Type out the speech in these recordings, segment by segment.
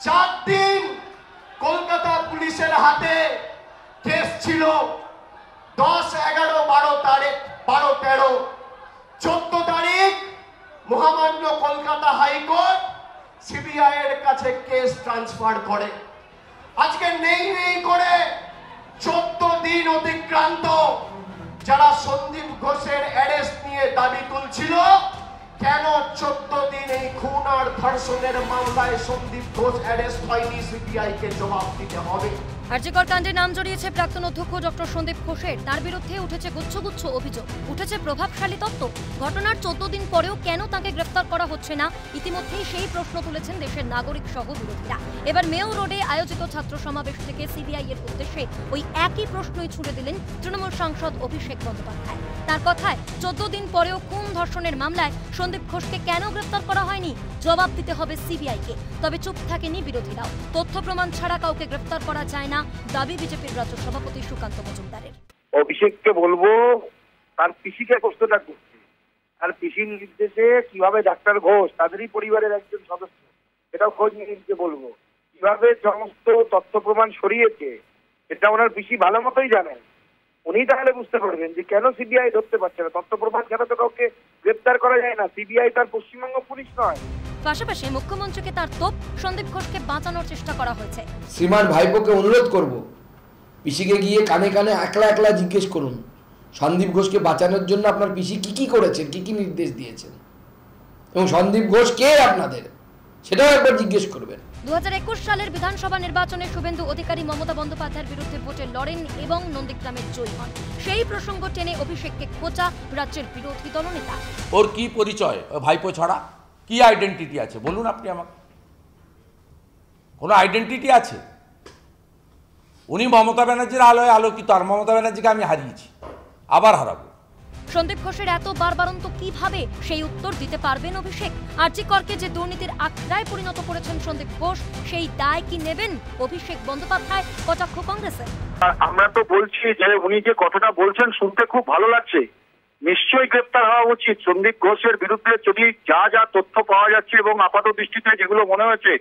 4 দিন কলকাতা পুলিশের হাতে কেস ছিল। 10, 11, 12 তারিখ, 12, 13, 14 তারিখ মহামান্য কলকাতা হাইকোর্ট সিবিআই এর কাছে কেস ট্রান্সফার করে। আজকে নেই করে 14 দিন অতিক্রান্ত। যারা সন্দীপ ঘোষের অ্যারেস্ট নিয়ে দাবি তুলছিল, কেন 14 দিন এই খুন আর ধর্ষণের মামলায় সন্দীপ ঘোষ অ্যারেস্ট হয়নি? সিবিআই কে জবাব দিতে হবে। আরজিকর কাণ্ডে নাম জড়িয়েছে প্রাক্তন অধ্যক্ষ ডক্টর সন্দীপ ঘোষের। তার বিরুদ্ধে উঠেছে গুচ্ছ অভিযোগ, উঠেছে প্রভাবশালী তত্ত্ব। ঘটনার 14 দিন পরেও কেন তাকে গ্রেফতার করা হচ্ছে না, ইতিমধ্যেই সেই প্রশ্ন তুলেছেন দেশের নাগরিক সহ বিরোধীরা। এবার মেয়র রোডে আয়োজিত ছাত্র সমাবেশ থেকে সিবিআই এর উদ্দেশ্যে ওই একই প্রশ্নই ছুড়ে দিলেন তৃণমূল সাংসদ অভিষেক বন্দ্যোপাধ্যায়। তার কথায় 14 দিন পরেও খুন ধর্ষণের মামলায় সন্দীপ ঘোষকে কেন গ্রেফতার করা হয়নি, জবাব দিতে হবে সিবিআইকে। তবে চুপ থাকেনি বিরোধীরাও। তথ্য প্রমাণ ছাড়া কাউকে গ্রেফতার করা যায় না, দাবি বিজেপির রাজ্য সভাপতি সুকান্ত মজুমদারের। অভিষেককে বলবো তার পিসিকে প্রশ্নটা করছে, আর পিসির নির্দেশে কিভাবে ডাক্তার ঘোষ তাদেরই পরিবারের একজন সদস্য, সেটাও খোঁজ নিয়ে বলবো। কিভাবে সমস্ত তথ্য প্রমাণ সরিয়েছে এটা ওনার পিসি ভালো মতোই জানেন। উনি তাহলে বুঝতে পারবেন যে কেন সিবিআই ধরতে পারছে না। তথ্য প্রমাণ ছাড়া তো কাউকে গ্রেপ্তার করা যায় না। সিবিআই তার পশ্চিমবঙ্গ পুলিশ নয়। পাশাপাশি মুখ্যমন্ত্রীকে তার তোপ, সন্দীপ ঘোষকে বাঁচানোর চেষ্টা করা হয়েছে। শ্রীমান ভাইপোকে অনুরোধ করব, পিসিকে গিয়ে কানে কানে একলা জিজ্ঞেস করুন সন্দীপ ঘোষকে বাঁচানোর জন্য আপনার পিসি কি করেছেন, কি নির্দেশ দিয়েছেন, এবং সন্দীপ ঘোষ কে আপনাদের, সেটাও একবার জিজ্ঞেস করবেন। 2021 সালের বিধানসভা নির্বাচনে শুভেন্দু অধিকারী মমতা বন্দ্যোপাধ্যায়ের বিরুদ্ধে ভোটে লড়েন এবং নন্দীগ্রামে জয়ী হন। সেই প্রসঙ্গ টেনে অভিষেককে খোঁচা রাজ্যের বিরোধী দলনেতা। ওর কি পরিচয় ভাইপো ছাড়া? কি আইডেন্টিটি আছে বলুন আপনি আমাকে? কোনো আইডেন্টিটি আছে? উনি মমতা ব্যানার্জির আলোয় আলোকিত, আর মমতা ব্যানার্জিকে আমি হারিয়েছি, আবার হারাবো। সন্দীপ ঘোষের এত বারবারন্ত কিভাবে, সেই উত্তর দিতে পারবেন অভিষেক। আরজিকরকে যে দুর্নীতির আখড়ায় পরিণত করেছেন সন্দীপ ঘোষ, সেই দায় কি নেবেন অভিষেক বন্দ্যোপাধ্যায়? কটাক্ষ কংগ্রেসের। আমরা তো বলছি যে উনি যে কথাটা বলছেন শুনতে খুব ভালো লাগছে। নিশ্চয়ই গ্রেপ্তার হওয়া উচিত সন্দীপ ঘোষের বিরুদ্ধে। যদি যা তথ্য পাওয়া যাচ্ছে এবং আপাত দৃষ্টিতে যেগুলো মনে হয়েছে,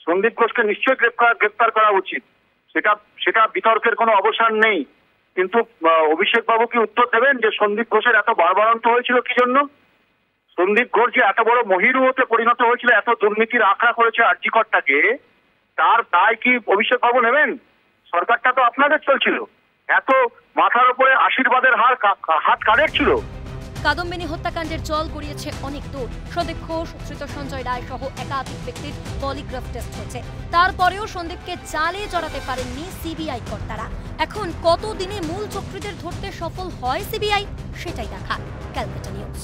সন্দীপ ঘোষকে নিশ্চয়ই গ্রেপ্তার করা উচিত। সেটা বিতর্কের কোনো অবসান নেই। কিন্তু অভিষেক বাবু কি উত্তর দেবেন যে সন্দীপ ঘোষের এত বারবারন্ত হয়েছিল কি জন্য? সন্দীপ ঘোষ যে এত বড় মহিরু হতে পরিণত হয়েছিল, এত দুর্নীতির আখড়া করেছে আরজিকরটাকে, তার দায় কি অভিষেক বাবু নেবেন? সরকারটা তো আপনাদের চলছিল, এত মাথার উপরে আশীর্বাদের হাত কাদের ছিল? কাদম্বিনী হত্যাকাণ্ডের জল গড়িয়েছে অনেক দূর। সন্দীপ ঘোষ, ধৃত সঞ্জয় রায় সহ একাধিক ব্যক্তির পলিগ্রাফ টেস্ট হয়েছে। তারপরেও সন্দীপকে জালে জড়াতে পারেননি সিবিআই কর্তারা। এখন কতদিনে মূল চক্রীদের ধরতে সফল হয় সিবিআই, সেটাই দেখা। ক্যালকাটা নিউজ।